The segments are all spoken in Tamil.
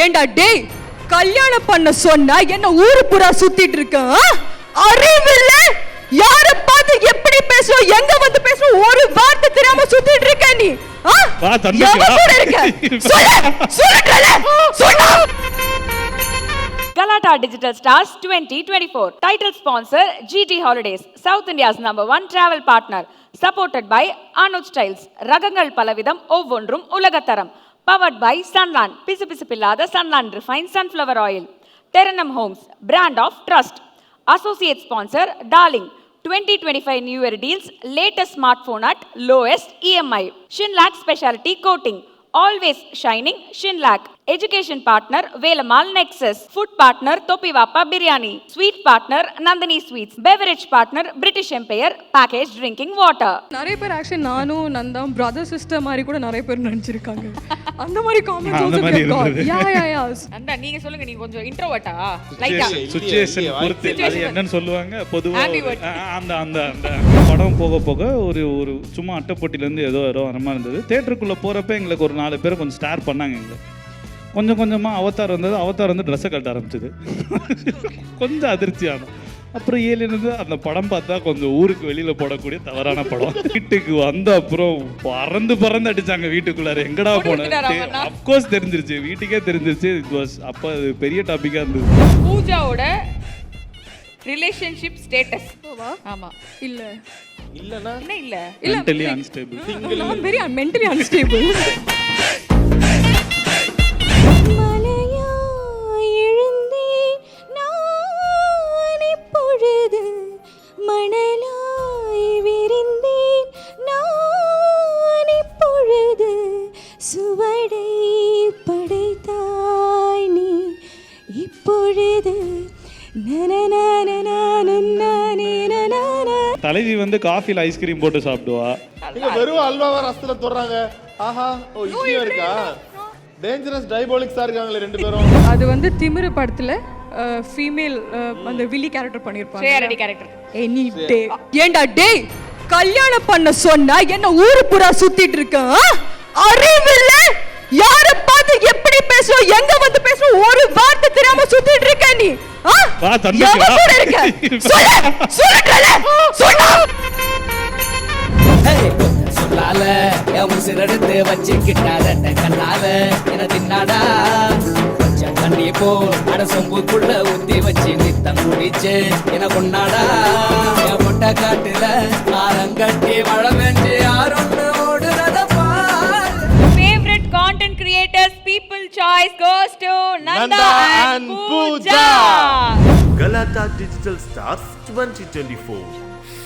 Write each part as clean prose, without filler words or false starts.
ஏண்டா டேய், கல்யாணம் பண்ண சொன்னா என்ன ஊரு பூரா சுத்திட்டு இருக்க? அறிவில்ல? யார பார்த்து எப்படி பேசுறோம், எங்க வந்து பேசுறோம், ஒரு வார்த்தை தெரியாம சுத்திட்டு இருக்க நீ. Galata Digital Stars 2024. Title sponsor GT Holidays, South India's #1 travel partner. Supported by Anuj Styles. ரகங்கள் பலவிதம், ஒவ்வொன்றும் உலகத்தரம். Powered by Sunland. பிசுபிசுப்பில்லாத Sunland Refined Sunflower Oil. Terenum Homes, brand of trust. Associate sponsor Darling. 2025 New Year deals, latest smartphone at lowest EMI. Shinlac Specialty Coating. Always shining Shinlac. Education partner Velamal Nexus. Food partner Topivapa Biryani. Sweet partner Nandini Sweets. Beverage partner British Empire Packaged Drinking Water. நிறைய பேர் ஆக்சுவலி நானும் நந்தா பிரதர் சிஸ்டர் மாதிரி கூட நிறைய பேர் நினைச்சிருக்காங்க. அந்த மாதிரி காமெண்ட்ஸ் also get got. யா நந்தா நீங்க சொல்லுங்க, நீங்க கொஞ்சம் இன்ட்ரோவர்ட்டா லைட்டா சிச்சுவேஷன் பொறுத்து அது என்னன்னு சொல்லுவாங்க பொதுவா அந்த அந்த அந்த படம் போக போக ஒரு ஒரு சும்மா அட்டைப்பொட்டில இருந்து ஏதோ வர மாதிரி இருந்தது. தியேட்டருக்குள்ள போறப்ப எங்களுக்கு ஒரு 4 பேர் கொஞ்சம் ஸ்டார் பண்ணாங்க. எங்களுக்கு கொஞ்சம் கொஞ்சமாக அவதார் வந்தது. அவதார் வந்து ட்ரெஸ்ஸை கட்ட ஆரம்பிச்சது. கொஞ்சம் அதிர்ச்சியான அப்புறம் இருந்து அந்த படம் பார்த்தா கொஞ்சம் ஊருக்கு வெளியில் போடக்கூடிய தவறான படம். வீட்டுக்கு வந்த அப்புறம் பறந்து அடித்தாங்க வீட்டுக்குள்ளார. எங்கடா போனேன் அஃப்கோர்ஸ் தெரிஞ்சிருச்சு, வீட்டுக்கே தெரிஞ்சிருச்சு. இட் வாஸ் அப்போ அது பெரிய டாப்பிக்காக இருந்தது. பூஜாவோட ரிலேஷன்ஷிப் ஸ்டேட்டஸ் ஆமா இல்லனா இல்ல mentally unstable. Very mentally unstable. தலைவி வந்து காஃபில ஐஸ்கிரீம் போட்டு சாப்பிடுவா. நீங்க வெறும் அல்வாவா ரசத்துல தொடுறாங்க. ஆஹா ஓ இட்லியா இருக்கா? டேஞ்சரஸ் டயபாலிக்ஸா இருக்காங்களே ரெண்டு பேரும். அது வந்து திமிரு படத்துல ஃபீமேல் அந்த வில்லி கேரக்டர் பண்ணிருப்பாங்க. ஷேரடி கேரக்டர். Any day. ஏண்டா டேய், கல்யாணம் பண்ண சொன்னா என்ன ஊரு பூரா சுத்திட்டு இருக்க? அறிவில்ல? யார பார்த்து எப்படி பேசுறோம், எங்க வந்து பேசுறோம், ஒரு வார்த்தை தெரியாம சுத்திட்டு இருக்க நீ. சொல்லால உசிரெடுத்து வச்சுக்கிட்டார கண்ணால என தின்னாடா கொஞ்சம் தண்ணி போல் அட சொம்புக்குள்ள ஊத்தி வச்சு நித்தம் குடிச்சு என கொண்டாடா என் பொட்ட காட்டுல ஆரங்கட்டி மழை வெஞ்சு யாரொன்னு ஓடுறத Favorite content creators people choice goes to Nanda and Pooja. Galata Digital Stars 2024.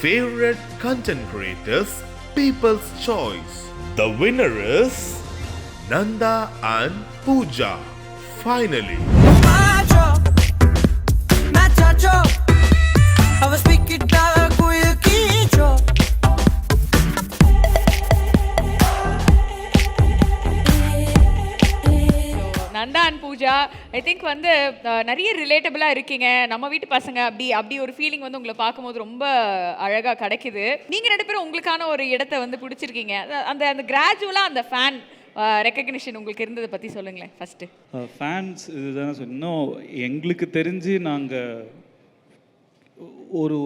Favorite content creators, people's choice. The winner is Nanda and Pooja. Finally. Nanda and Pooja I think வந்து நிறைய ரிலேட்டபிளாக இருக்கீங்க. நம்ம வீட்டு பசங்க அப்படி ஒரு ஃபீலிங் வந்து உங்களை பார்க்கும்போது ரொம்ப அழகாக கிடைக்குது. நீங்கள் 2 பேரும் உங்களுக்கான ஒரு இடத்த வந்து பிடிச்சிருக்கீங்க. அந்த கிராஜுவலாக அந்த ஃபேன் ரெக்கக்னிஷன் உங்களுக்கு இருந்ததை பற்றி சொல்லுங்களேன் ஃபஸ்ட்டு. ஃபேன்ஸ் இதுதான் இன்னும் எங்களுக்கு தெரிஞ்சு நாங்கள் ஒரு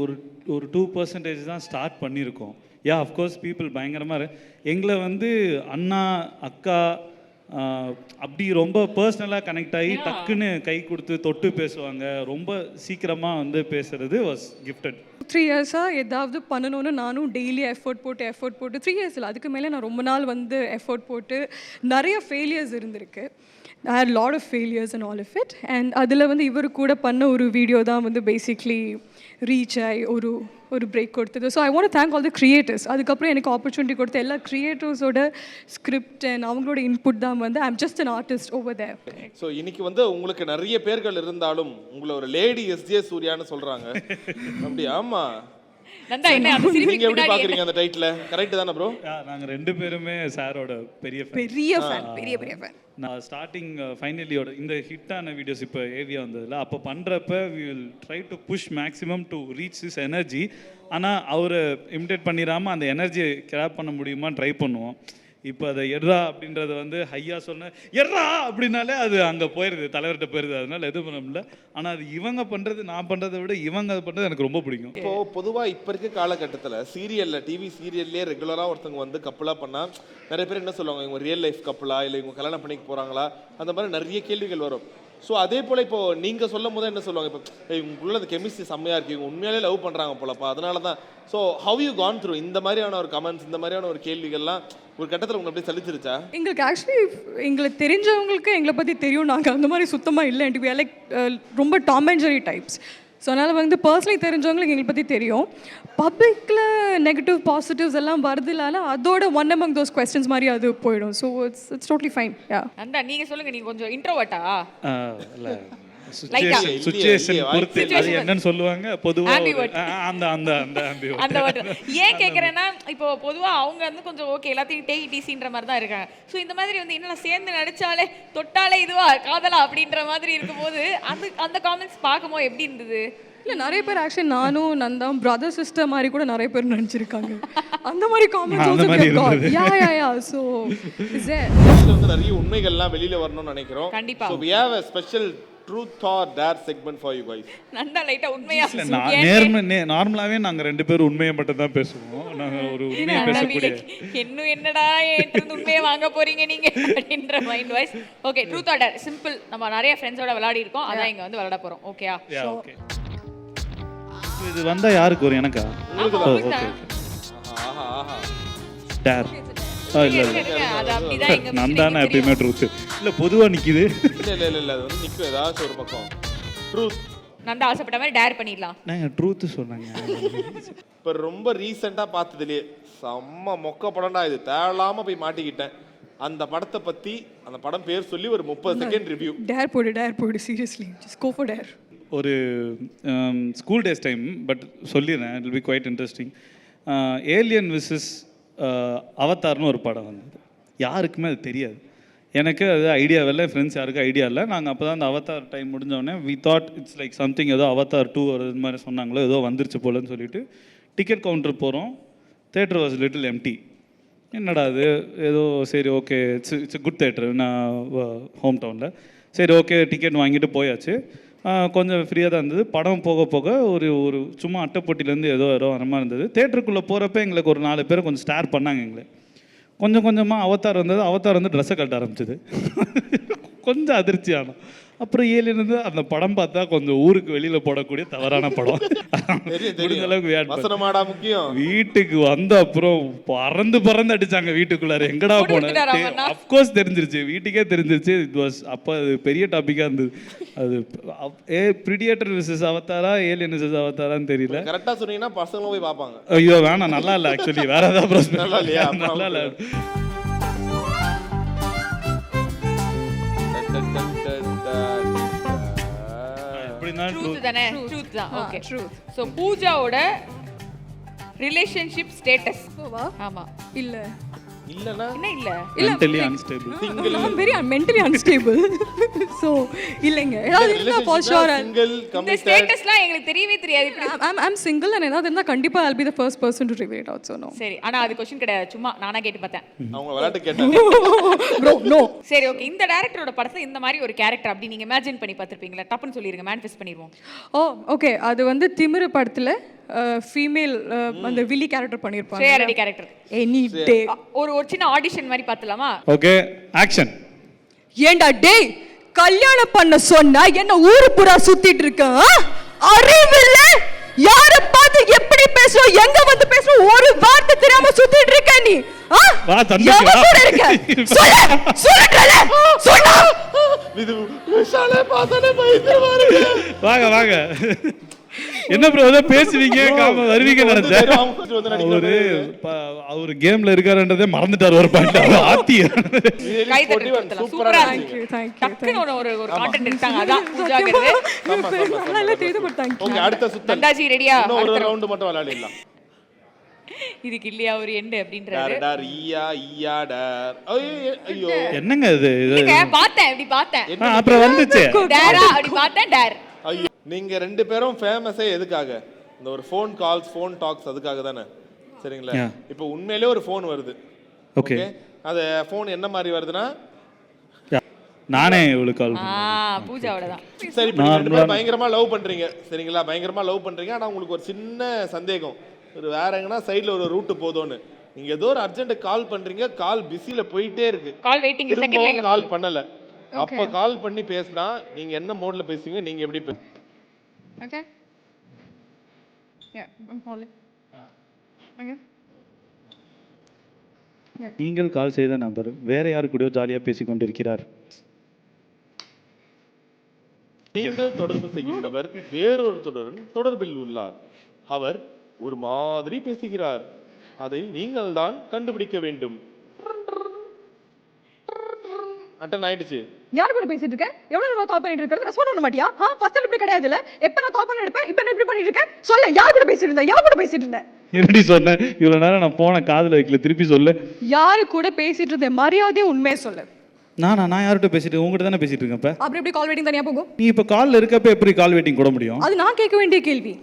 ஒரு 2% தான் ஸ்டார்ட் பண்ணியிருக்கோம். அஃப்கோர்ஸ் பீப்புள் பயங்கரமாக எங்களை வந்து அண்ணா அக்கா அப்படி ரொம்ப பர்சனலாக கனெக்ட் ஆகி டக்குன்னு கை கொடுத்து தொட்டு பேசுவாங்க. ரொம்ப சீக்கிரமாக வந்து பேசுறது வாஸ் கிஃப்டட். 3 இயர்ஸாக ஏதாவது பண்ணணும்னு நானும் டெய்லி எஃபோர்ட் போட்டு 3 இயர்ஸ் இல்லை, அதுக்கு மேலே நான் ரொம்ப நாள் வந்து எஃபோர்ட் போட்டு நிறைய ஃபெயிலியர்ஸ் இருந்திருக்கு. I had a lot of failures and all of it. And அதில் வந்து இவர் கூட பண்ண ஒரு வீடியோ தான் வந்து பேசிக்லி ரீச் ஆகி ஒரு பிரேக் கொடுத்தது. So I want thank all the creators. அதுக்கப்புறம் எனக்கு ஆப்பர்ச்சுனிட்டி கொடுத்த எல்லா கிரியேட்டர்ஸோட ஸ்கிரிப்ட் அண்ட் அவங்களோட இன்புட் தான் வந்து I am just an artist over there. So இன்னைக்கு வந்து உங்களுக்கு நிறைய பேர்கள் இருந்தாலும் உங்களை ஒரு லேடி SJ சூர்யான்னு சொல்றாங்க. அப்படி ஆமா நந்தா என்ன அந்த சிரிப்பு நீங்க எப்படி பாக்குறீங்க அந்த டைட்டில்? கரெக்ட் தானே ப்ரோ? நாங்க 2 பேருமே சாரோட பெரிய ஃபேன். நான் ஸ்டார்டிங் ஃபைனலியோட இந்த ஹிட்டான வீடியோஸ் இப்போ ஏவியா வந்ததில்ல, அப்போ பண்ணுறப்ப we will try to push maximum to reach this energy. ஆனால் அவரை இமிடேட் பண்ணிடாமல் அந்த எனர்ஜியை கிராப் பண்ண முடியுமான்னு ட்ரை பண்ணுவோம். இப்போ அதை எட்ரா அப்படின்றது வந்து ஹையா சொன்ன எட்ரா அப்படின்னாலே அது அங்கே போயிடுது, தலைவர்கிட்ட போயிடுது. அதனால எதுவும் பண்ண முடியல. ஆனால் அது இவங்க பண்ணுறது, நான் பண்ணுறதை விட இவங்க அது பண்ணுறது எனக்கு ரொம்ப பிடிக்கும். இப்போ பொதுவாக இப்போ இருக்க காலகட்டத்தில் சீரியலில் டிவி சீரியல்லே ரெகுலராக ஒருத்தவங்க வந்து கப்பலாக பண்ணால் நிறைய பேர் என்ன சொல்லுவாங்க, இவங்க ரியல் லைஃப் கப்பலா இல்லை இவங்க கல்யாணம் பண்ணிக்க போகிறாங்களா, அந்த மாதிரி நிறைய கேள்விகள் வரும். ஸோ அதே போல் இப்போ நீங்கள் சொல்லும் போது என்ன சொல்லுவாங்க, இப்போ இவங்களுக்குள்ள அந்த கெமிஸ்ட்ரி செம்மையாக இருக்குது, இவங்க உண்மையாலே லவ் பண்ணுறாங்க போலப்பா, அதனால தான். So how you gone through இந்த மாதிரியான ஒரு கமெண்ட்ஸ், இந்த மாதிரியான ஒரு கேள்விகள்லாம் ஒரு கட்டத்தில் உங்களுக்கு அப்படியே சலிச்சிருச்சா? எங்களுக்கு ஆக்சுவலி எங்களுக்கு தெரிஞ்சவங்களுக்கு எங்களை பற்றி தெரியும். நாங்கள் அந்த மாதிரி சுத்தமாக இல்லை. வி லைக் ரொம்ப Tom and Jerry types. So அதனால் வந்து பர்சனலி தெரிஞ்சவங்களுக்கு எங்களை பற்றி தெரியும். பப்ளிக்கில் நெகட்டிவ் பாசிட்டிவ்ஸ் எல்லாம் வருதுனால அதோட ஒன் அமங் தோஸ் கொஸ்டின்ஸ் மாதிரி அது போயிடும். So it's totally fine. Yeah Nanda நீங்க சொல்லுங்க, நீங்க கொஞ்சம் இன்ட்ரோவர்ட்டா? இல்லை, சுச்சுவேஷன் பொறுத்து அது என்னன்னு சொல்லுவாங்க பொதுவாக அந்த அந்த அந்த அந்த ஏன் கேட்குறேன்னா, இப்போ பொதுவாக அவங்க வந்து கொஞ்சம் ஓகே எல்லாத்தையும் டேக் டிசின்ற மாதிரி தான் இருக்காங்க. ஸோ இந்த மாதிரி வந்து என்ன சேர்ந்து நடிச்சாலே தொட்டாலே இதுவா காதலா அப்படின்ற மாதிரி இருக்கும்போது அந்த காமெண்ட்ஸ் பார்க்கும்போது எப்படி இருந்தது? இல்லை, நிறைய பேர் ஆக்சுவலி நானும் நந்தா பிரதர் சிஸ்டர் மாதிரி கூட நிறைய பேர் நினச்சிருக்காங்க. அந்த மாதிரி காமெண்ட்ஸ். யா யா யா. ஸோ இதில் வந்து நிறைய உண்மைகள்லாம் வெளியில் வரணும்னு நினைக்கிறோம். கண்டிப்பா. So we have a special truth or dare segment for you guys. Nanda லைட்டா உண்மையா நார்மலாவே நாங்க ரெண்டு பேரும் உண்மையை மட்டும் தான் பேசுவோம். நாங்க ஒரு உண்மையை பேசக்கூடிய இன்னும் என்னடா என்கிட்ட உண்மையை வாங்க போறீங்க நீங்க அப்படின்ற mind voice. Okay, truth or dare simple. நம்ம நிறைய ஃப்ரெண்ட்ஸோட விளையாடி இருக்கோம், அதான் இங்க வந்து விளையாட போறோம். ஓகேயா? ஓகே. இது வந்தா யாருக்கு வரும்? எனக்கா? ஓகே. ஆஹா ஆஹா. டேர். இல்ல இல்ல, அது அப்படிதான் எங்க நான் தானே எப்பயுமே ட்ரூத். இல்ல பொதுவா நிக்குது. இல்ல இல்ல இல்ல, அது வந்து நிக்கும் ஏதாச்சும் ஒரு பக்கம். ட்ரூத். நந்தா ஆசைப்பட்ட மாதிரி டேர் பண்ணிடலாம். நான் ட்ரூத் சொன்னாங்க. இப்போ ரொம்ப ரீசெண்டாக பார்த்ததுலேயே செம்ம மொக்க படம்டா இது, தேவையில்லாமல் போய் மாட்டிக்கிட்டேன். அந்த படத்தை பற்றி அந்த படம் பேர் சொல்லி ஒரு 30 செகண்ட் ரிவ்யூ. டேர் போடு seriously. Just go for dare. ஒரு ஸ்கூல் டேஸ் டைம், பட் சொல்லிடுறேன், it will be quite interesting. Alien versus அவதார்னு ஒரு படம் வந்தது. யாருக்குமே அது தெரியாது. எனக்கு அது ஐடியா இல்லை, ஃப்ரெண்ட்ஸ் யாருக்கும் ஐடியா இல்லை. நாங்கள் அப்போ தான் அந்த அவதார் டைம் முடிஞ்சோடனே we thought it's like something, ஏதோ அவதார் 2 ஒரு இது மாதிரி சொன்னாங்களோ, ஏதோ வந்துருச்சு போலன்னு சொல்லிட்டு டிக்கெட் கவுண்டர் போகிறோம். Theatre was little empty. என்னடா அது, ஏதோ சரி ஓகே, இட்ஸ் குட் தேட்டர் நான் ஹோம் டவுனில். சரி ஓகே, டிக்கெட் வாங்கிட்டு போயாச்சு. கொஞ்சம் ஃப்ரீயாக தான் இருந்தது. படம் போக போக ஒரு சும்மா அட்டைப்பொட்டிலேருந்து ஏதோ வர மாதிரி இருந்தது. தேட்டருக்குள்ளே போகிறப்ப எங்களுக்கு ஒரு 4 பேர் கொஞ்சம் ஸ்டார் பண்ணாங்க எங்களை. கொஞ்சம் கொஞ்சமாக அவதார் வந்தது. அவதார் வந்து ட்ரெஸ்ஸை கட்ட ஆரம்பிச்சது. கொஞ்சம் அதிர்ச்சி ஆனோம். அப்புறம் ஏலியன் வந்து அந்த படம் பார்த்தா கொஞ்சம் ஊருக்கு வெளியில் போடக்கூடிய தவறான படம். முடிஞ்ச அளவுக்கு வசனமாடா முக்கியம். வீட்டுக்கு வந்த அப்புறம் பறந்து அடிச்சாங்க வீட்டுக்குள்ளார. எங்கடா போனேன்? அஃப்கோர்ஸ் தெரிஞ்சிருச்சு, வீட்டுக்கே தெரிஞ்சிருச்சு. இட் வாஸ் அப்போ அது பெரிய டாப்பிக்காக இருந்தது. அது ப்ரிடியேட்டர் விசஸ் அவதாரா ஏலியன் விசஸ் அவதாரான்னு தெரியல. கரெக்டாக சொன்னீங்கன்னா பசங்களும் போய் பார்ப்பாங்க. ஐயோ வேணாம், நல்லா இல்லை ஆக்சுவலி. வேற ஏதாவது பிரச்சனை நல்லா இல்லையா? நல்லா இல்லை. ட்ரூத் தானே? ட்ரூத் தான். Okay, truth. சோ பூஜாவோட ரிலேஷன்ஷிப் ஸ்டேட்டஸ். ஆமா இல்ல இல்லனா என்ன இல்ல mentally unstable. I'm very mentally unstable. So இல்லங்க, ஏதாவது இருந்தா for sure single இந்த committed. ஸ்டேட்டஸ்லாம் எங்களுக்கு தெரியவே தெரியாது. இப்படி I'm single and ஏதாவது இருந்தா கண்டிப்பா I'll be the first person to reveal it out. So no. சரி, ஆனா அது क्वेश्चन கிடையாது, சும்மா நானா கேட்டு பார்த்தேன். அவங்க விளையாட்டு கேட்டாங்க. Bro no. சரி ஓகே, இந்த டைரக்டரோட படத்துல இந்த மாதிரி ஒரு கேரக்டர் அப்படி நீங்க இமேஜின் பண்ணி பார்த்திருப்பீங்களா? டப்புன்னு சொல்லிருங்க, மேனிஃபெஸ்ட் பண்ணிடுவோம். ஓ ஓகே, அது வந்து திமிரு படத்துல ஃபீமேல் அந்த வில்லி கேரக்டர் பண்ணிருப்பாங்க. ஷேரடி கேரக்டர். எனி டே ஒரு சின்ன ஆடிஷன் மாதிரி பார்த்தலாமா? Okay, action. ஏண்டா டேய், கல்யாணம் பண்ண சொன்னா என்ன ஊரு பூரா சுத்திட்டு இருக்க? அறிவில்ல, யார பார்த்து எப்படி பேசுறோம், எங்க வந்து பேசுறோம், ஒரு வார்த்தை தெரியாம சுத்திட்டு இருக்க நீ. வா தம்பி, வா. சொன்னா இது விஷாலே பாத்தானே பயந்துவாரு. வாங்க. என்ன ப்ரோ ஏதோ பேசுவீங்க காம வருவீங்க நினைச்சேன். அவரு கேம்ல இருக்காருன்றதே மறந்துட்டாரு ஒரு பாயிண்ட். ஆத்தி கை தட்டி கொடுத்தலாம். சூப்பரா இருக்கு. டக்குன்னு ஒரு கான்டென்ட் எடுத்தாங்க. அதான் பூஜாங்கிறது. நல்லா தெரியுது. But thank you. ஓகே, அடுத்த சுத்தம். நந்தாஜி ரெடியா? ஒரு ரவுண்ட் மட்டும் விளையாடலாம். இதுக்கு இல்லையா ஒரு எண்ட் அப்படின்றாரு. டார் ஈயா டார். ஐயோ என்னங்க இது? பார்த்தேன், இப்படி பார்த்தேன். அப்புறம் வந்துச்சு டாரா அப்படி பார்த்தேன். டார். ஐயோ, நீங்க ரெண்டு பேரும் ஃபேமஸே எதுக்காக? இந்த ஒரு ஃபோன் கால்ஸ், ஃபோன் டாக்ஸ் அதுக்காக தானே? சரிங்களா? இப்போ உண்மையிலே ஒரு ஃபோன் வருது. ஓகே, அது ஃபோன் என்ன மாதிரி வருதுன்னா நானே இவளுக்கு கால் பூஜாவோட தான். சரி இப்போ ரெண்டு பேரும் பயங்கரமா லவ் பண்றீங்க சரிங்களா, பயங்கரமா லவ் பண்றீங்க. ஆனா உங்களுக்கு ஒரு சின்ன சந்தேகம், ஒரு வேற எங்கன்னா சைடுல ஒரு ரூட் போதோன்னு. நீங்க ஏதோ ஒரு அர்ஜென்ட் கால் பண்றீங்க, கால் பிஸில போயிட்டே இருக்கு, கால் வெயிட்டிங் செகண்ட் கால் பண்ணல. அப்ப கால் பண்ணி பேசினா நீங்க என்ன மோட்ல பேசுவீங்க, நீங்க எப்படி Okay. Yeah, I'm calling. Okay. நீங்கள் கால் செய்த நபர் வேற யாரு கூடயோ ஜாலியாக பேசி கொண்டிருக்கிறார். நீங்கள் தொடர்பு செய்கின்றவர் வேறொருத்தருடன் தொடர்பில் உள்ளார். அவர் ஒரு மாதிரி பேசுகிறார், அதை நீங்கள் தான் கண்டுபிடிக்க வேண்டும். அட்டன் ஆயிடுச்சு. யார் கூட பேசிட்டு இருக்க? எவ்வளவு நேரம் கால் பண்ணிட்டு இருக்க? ரெஸ்பாண்ட் பண்ண மாட்டியா? ஃபர்ஸ்ட் இப்படி கிடையாதுல. எப்ப நான் கால் பண்ண எடுப்பேன், இப்போ இப்படி பண்ணிட்டு இருக்க? சொல்ல, யார் கூட பேசிட்டு இருந்த? யார் கூட பேசிட்டு இருந்த? எப்படி சொன்னேன்? இவ்வளவு நேரம் நான் போன காதுல வைக்கல, திருப்பி சொல்லு. யாரு கூட பேசிட்டு இருந்த? மரியாதையா உண்மையை சொல்லு. நான் யார்கிட்ட பேசிட்டு, உங்ககிட்ட தானே பேசிட்டு இருக்கேன். இப்ப அப்புறம் எப்படி கால் வெயிட்டிங் தனியா போகும்? நீ இப்ப கால்ல இருக்கப்ப எப்படி கால் வெயிட்டிங் போட முடியும்? அது நான் கேட்க வேண்டிய கேள்வி.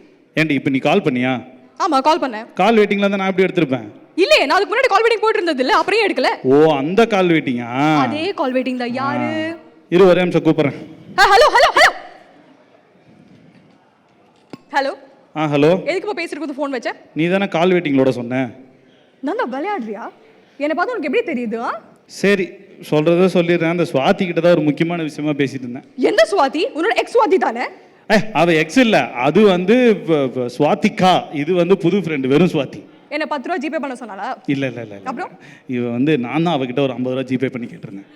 ஏண்டி இப்ப நீ கால் பண்ணியா? ஆமா, கால் பண்ணேன். கால் வெயிட்டிங்ல இருந்தா நான் எப்படி எடுத்திருப்பேன்? இல்லையே, நான் அதுக்கு முன்னாடி கால் வெயிட்டிங் போட்டு இருந்தது இல்ல, அப்புறம் ஏன் எடுக்கல? ஓ, அந்த கால் வெயிட்டிங்கா? அதே கால் வெயிட்டிங் தான். யாரு? இரு, ஒரே நிமிஷம் கூப்பிடுறேன். Hello hello hello hello. Hello. எதுக்கு இப்போ பேசுறதுக்கு ஃபோன் வச்ச? நீ தானே கால் வெயிட்டிங்களோட சொன்ன. நான் தான் விளையாடுறியா? என்னை பார்த்து உனக்கு எப்படி தெரியுது? சரி, சொல்றத சொல்லிடுறேன். அந்த சுவாதி கிட்ட தான் ஒரு முக்கியமான விஷயமா பேசிட்டு இருந்தேன். எந்த சுவாதி? உன்னோட எக்ஸ் சுவாதி தானே? அவ எக்ஸ் இல்ல, அது வந்து சுவாதிகா. இது வந்து புது ஃப்ரெண்ட், வெறும் சுவாதி. என்ன 10 ரூபா ஜிபே பண்ண சொன்னாலா? இல்ல இல்ல இல்ல. அப்புறம் இவ வந்து நான் தான் அவகிட்ட ஒரு 50 ரூபா ஜிபே பண்ணி கேட்டிருந்தேன்.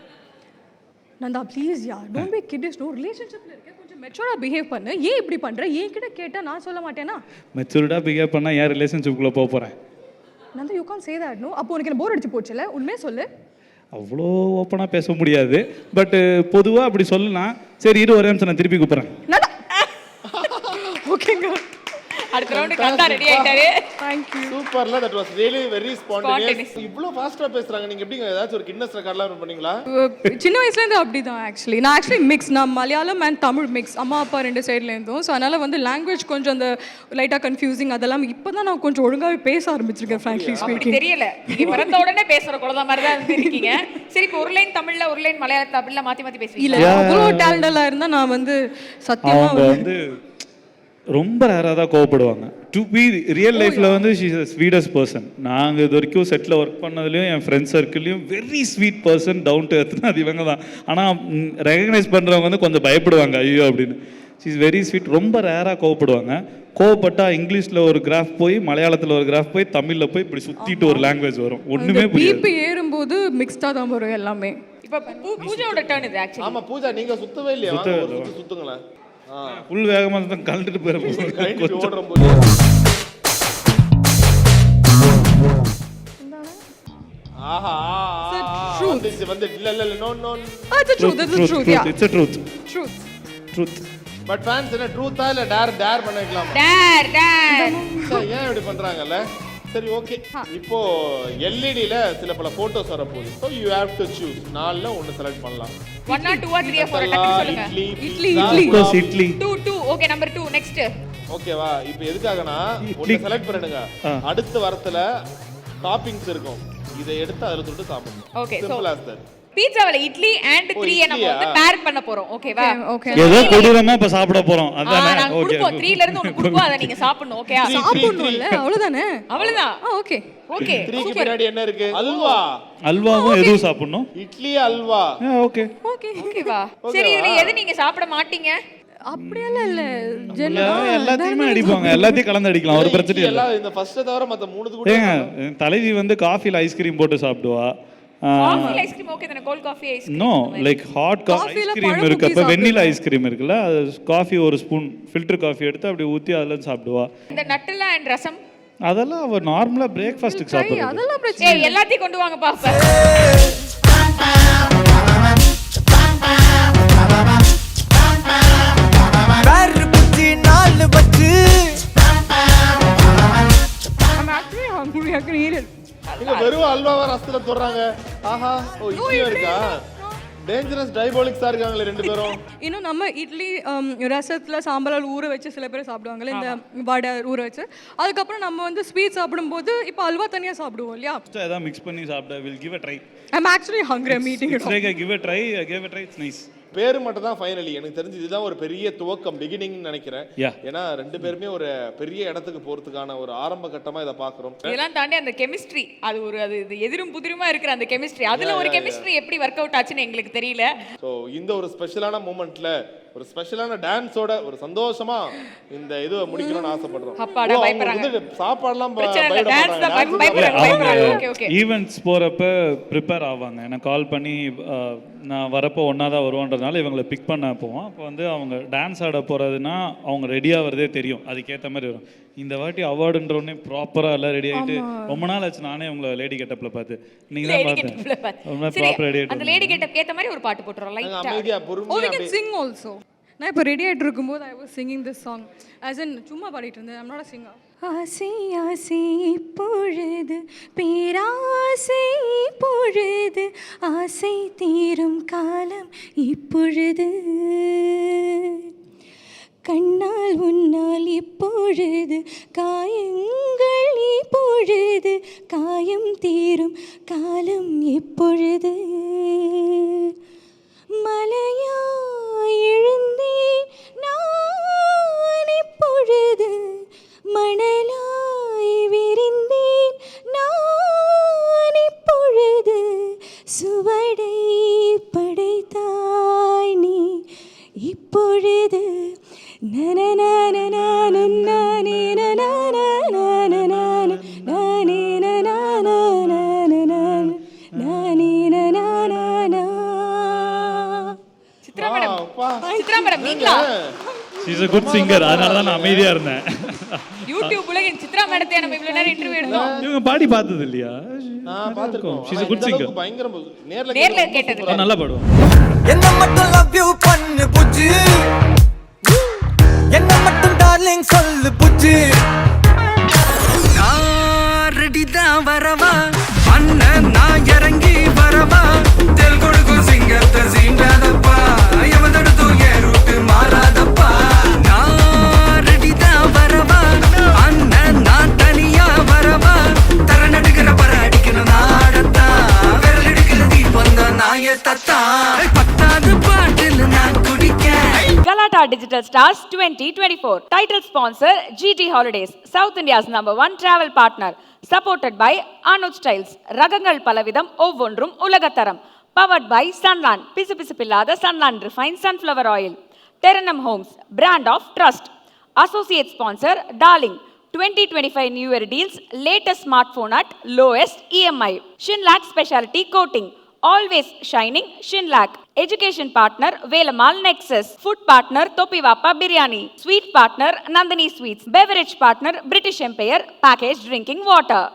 நந்தா ப்ளீஸ் யா, டோன்ட் பி கிட்ஸ். நோ ரிலேஷன்ஷிப்ல இருக்க, கொஞ்சம் மெச்சூரா பிஹேவ் பண்ணு. ஏன் இப்படி பண்ற? ஏன் கிட்ட கேட்டா நான் சொல்ல மாட்டேனா? மெச்சூர்டா பிஹேவ் பண்ணா ஏன் ரிலேஷன்ஷிப்குள்ள போக போறேன்? Nanda you can't say that. No, அப்போ உனக்கு போர் அடிச்சு போச்சுல, உண்மையே சொல்லு. அவ்வளோ ஓப்பனா பேச முடியாது, பட் பொதுவா அப்படி சொல்லலாம். சரி இரு, ஒரே நிமிஷம் நான் திருப்பி கூப்பிடுறேன். நந்தா ஓகேங்க. அடுத்த ரவுண்ட் கண்டா ரெடி ஆயிட்டாரு. Thank you. சூப்பர்ல, that was really very spontaneous. இவ்ளோ ஃபாஸ்டா பேசுறாங்க. நீங்க எப்படிங்க ஏதாச்சும் ஒரு கின்னஸ் ரெக்கார்ட்லாம் பண்ணீங்களா? சின்ன வயசுல இருந்து அப்படிதான். நான் ஆக்சுவலி மிக்ஸ். நான் மலையாளம் அண்ட் தமிழ் மிக்ஸ். அம்மா அப்பா ரெண்டு சைடுல இருந்தும். ஸோ அதனால வந்து லாங்குவேஜ் கொஞ்சம் அந்த லைட்டா கன்ஃபியூசிங் அதெல்லாம் இப்போதான் நான் கொஞ்சம் ஒழுங்காவே பேச ஆரம்பிச்சிருக்கேன். ஃப்ராங்க்லி அப்படி ஸ்பீக்கிங் தெரியல, நீங்க பிறந்த உடனே பேசுற குழந்தை மாதிரி தான் இருக்கீங்க. சரி, இப்போ ஒரு லைன் தமிழ்ல ஒரு லைன் மலையாளத்துல அப்படிலாம் மாத்தி மாத்தி பேசுவீங்க. இல்ல, அவ்வளோ டேலண்டலா இருந்தா நான் வந்து சத்தியமா அவங்க வந்து ரொம்ப ரேராக தான் கோவப்படுவாங்க. டு பி ரியல் லைஃப்ல வந்து ஷீ இஸ் ஸ்வீட்டஸ்ட் பர்சன். நாங்கள் இது வரைக்கும் செட்டில் ஒர்க் பண்ணதுலையும் என் ஃப்ரெண்ட்ஸ் சர்க்கிள்லையும் very sweet person, down to எர்த்னா அது இவங்க தான். ஆனால் ரெகக்னைஸ் பண்ணுறவங்க வந்து கொஞ்சம் பயப்படுவாங்க, ஐயோ அப்படின்னு. She is very sweet. ரொம்ப ரேராக கோவப்படுவாங்க. கோவப்பட்டா இங்கிலீஷில் ஒரு கிராஃப் போய், மலையாளத்தில் ஒரு கிராஃப் போய், தமிழில் போய் இப்படி சுற்றிட்டு ஒரு லாங்குவேஜ் வரும். ஒன்றுமே புரியாது. பிபி ஏறும்போது மிக்ஸ்டாக தான் வரும் எல்லாமே. இப்போ பூஜாவோட டர்ன் இது ஆக்சுவலி. ஆமா பூஜா, நீங்க சுத்தவே இல்லையா? சுத்துங்களேன். ஃபுல் வேகமாக தான் கழட்டிட்டு போயிடும். ஓடுறம்போது ஆஹா வந்துச்சு வந்து இல்ல இல்ல இல்ல no no. It's a truth. It's a truth. Yeah. It's a truth. Truth. But fans என்ன ட்ரூத்தா இல்ல டேர் பண்ணிக்கலாம்? டேர். ஏன் இப்படி பண்றாங்கல்ல? சரி ஓகே, இப்போ எல்இடில சில பல போட்டோஸ் வர போகுது. So you have to choose. நாலுல ஒன்னு செலக்ட் பண்ணலாம். 1 or 2 or 3 or 4 டக்குனு சொல்லுங்க. Idli. Idli. 2 okay. Number 2 next. ஓகேவா? இப்போ எதுக்காகனா ஒன்னு செலக்ட் பண்ணிடுங்க. அடுத்த வாரத்துல டாப்பிங்ஸ் இருக்கும், இதை எடுத்து அதுல தொட்டு சாப்பிடணும். Okay, so simple as that. பீட்சாவல இட்லி அண்ட் 3 நம்ம வந்து பேர் பண்ண போறோம். ஓகேவா? Okay. ஏதோ கொடூரமா இப்ப சாப்பிட போறோம். அதானே? நாங்க ஓகே. குடுப்போம். 3ல இருந்து ஒன்னு குடுப்போம், அத நீங்க சாப்பிடணும். ஓகேயா? சாப்பிடணும்ல, அவ்வளவுதானே. அவ்வளவுதான். ஓகே. ஓகே. 3க்கு பின்னாடி என்ன இருக்கு? அல்வா. அல்வாவும் எதுவும் சாப்பிடணும்? இட்லி அல்வா. ஓகே. ஓகேவா? சரி, இதுல எது நீங்க சாப்பிட மாட்டீங்க? அப்படியெல்லாம் இல்ல. எல்லாத்தையுமே அடிப்பாங்க, எல்லாத்தையும் கலந்து அடிக்கலாம், ஒரு பிரச்சனை இல்ல. எல்லாம் இந்த ஃபர்ஸ்ட் தவிர மத்த மூணுது கூட என் தலைவி வந்து காஃபில ஐஸ்கிரீம் போட்டு சாப்பிடுவா. காஃபி ஐஸ்கிரீம் ஓகே தான? Cold coffee ice cream. No, like hot ice cream இருக்கு. அப்ப வெண்ணிலா ஐஸ்கிரீம் இருக்குல்ல, காஃபி ஒரு ஸ்பூன் ஃபில்டர் காஃபி எடுத்து அப்படியே ஊத்தி அதுல சாப்பிடுவா. இந்த நட்டலா அண்ட் ரசம் அதெல்லாம் அவ நார்மலா பிரேக்ஃபாஸ்ட்க்கு சாப்பிடுறது. அதெல்லாம் பிரச்சனை. ஏய், எல்லாத்தையும் கொண்டு வாங்க பாப்பா. வேறு புத்தி நாலு வச்சு I'm actually hungry. I can eat it. இங்க வெறும் அல்வாவா ரசத்துல தொடுறாங்க. ஆஹா, ஓ இட்லியா இருக்கா? டேஞ்சரஸ் டைபாலிக்ஸா இருக்காங்களே ரெண்டு பேரும். இன்னும் நம்ம இட்லி ரசத்தில் சாம்பார் ஊற வச்சு சில பேர் சாப்பிடுவாங்கல்ல, இந்த வடை ஊற வச்சு. அதுக்கப்புறம் நம்ம வந்து ஸ்வீட் சாப்பிடும்போது இப்போ அல்வா தனியாக சாப்பிடுவோம் இல்லையா? ஏதாவது மிக்ஸ் பண்ணி சாப்பிட will give a try. I'm actually hungry meeting. It's like I give a try, I give a try, it's nice. பேரு மட்டும் தான் ஃபைனலி. எனக்கு தெரிஞ்சு இதுதான் ஒரு பெரிய துவக்கம், பிகினிங்னு நினைக்கிறேன். Yeah. ஏன்னா ரெண்டு பேருமே ஒரு பெரிய இடத்துக்கு போறதுக்கான ஒரு ஆரம்ப கட்டமா இதை பாக்குறோம். இதெல்லாம் தாண்டி அந்த கெமிஸ்ட்ரி, அது இது எதிரும் புதிருமா இருக்கிற அந்த கெமிஸ்ட்ரி, அதுல ஒரு கெமிஸ்ட்ரி எப்படி ஒர்க் அவுட் ஆச்சுன்னு எங்களுக்கு தெரியல. ஸோ இந்த ஒரு ஸ்பெஷலான மூமெண்ட்ல ஒரு ஸ்பெஷலான டான்ஸோட ஒரு சந்தோஷமா இந்த இது முடிக்கணும்னு ஆசைப்படுறோம். அப்பாடா, பயப்படுறாங்க. சாப்பாடுலாம் ஈவெண்ட்ஸ் போறப்ப ப்ரிப்பேர் ஆவாங்க. எனக்கு கால் பண்ணி நான் வரப்போ ஒன்றா தான் வருவோன்றதுனால இவங்களை பிக் பண்ண போவோம். அப்போ வந்து அவங்க டான்ஸ் ஆட போகிறதுனா அவங்க ரெடியாக வரதே தெரியும், அதுக்கேற்ற மாதிரி வரும். இந்த வாட்டி அவார்டுன்றோடனே ப்ராப்பராக எல்லாம் ரெடி ஆகிட்டு ரொம்ப நாள் ஆச்சு நானே உங்களை லேடி கெட்டப்பில் பார்த்து. நீங்கள் தான் பார்த்தேன் ப்ராப்பர் ரெடி ஆகிட்டு. அந்த லேடி கெட்டப் ஏற்ற மாதிரி ஒரு பாட்டு போட்டுறோம் லைட்டா. அமைதியா Oh, we பொறுமையா can sing also. நான் இப்போ ரெடி ஆகிட்டு இருக்கும்போது I was singing this song as in சும்மா பாடிட்டு இருந்தேன். I'm not a singer. ஆசை ஆசை இப்பொழுது பேராசை இப்பொழுது ஆசை தீரும் காலம் இப்பொழுது கண்ணால் உன்னால் இப்பொழுது காயங்கள் இப்பொழுது காயம் தீரும் காலம் இப்பொழுது மலையாய் எழுந்தேன் நான் இப்பொழுது மணலாய் விரிந்தேன் நான் இப்பொழுது சுவடை படைத்தாய் நீ இப்பொழுது சித்ரா மேடம் நீங்களா? She is a good singer, அதனால தான் நான் அமைதியாக இருந்தேன். யூடியூப் உலகின் சித்ரா மேடத்தை நம்ம இவ்வளவு நேரம் இன்டர்வியூ எடுத்தோம். இவங்க பாடி பார்த்தது இல்லையா? நான் பார்த்திருக்கோம். She is a good singer. பயங்கரம் நேர்ல கேட்டது நல்லா பாடுவோம். என்ன மட்டும் லவ் யூ பண்ணு புஜ்ஜு, என்ன மட்டும் டார்லிங் சொல்லு புஜ்ஜு. நான் ரெடி தான் வரவா அண்ணன், நான் இறங்கி வரவா தெல் கொடுக்கும் சிங்கத்தை சீண்டாதப்பா எவதடுத்து ஏ ரூட்டு மாறாதப்பா. நான் ரெடி தான் வரவா அண்ணன், நான் தனியா வரவா தர நடுக்கிற பர அடிக்கணும் நாடத்தா விரல் எடுக்கிற தீபம் தான் நாய தத்தா பத்தாது பாட்டில் நான் குடிக்க. Galata Digital Stars 2024. Title sponsor GT Holidays, South India's #1 travel partner. Supported by Anuj Styles, ரகங்கள் பலவிதம் ஒவ்வொன்றும் உலகத்தரம். Powered by Sunland, பிசுபிசுப்பில்லாத Sunland Refined Sunflower Oil. Terenum Homes, brand of trust. Associate sponsor Darling, 2025 New Year deals, latest smartphone at lowest EMI. Shinlac Specialty Coating, always shining Shinlac. Education partner Velamal Nexus. Food partner Topivapa Biryani. Sweet partner Nandini Sweets. Beverage partner British Empire Packaged Drinking Water.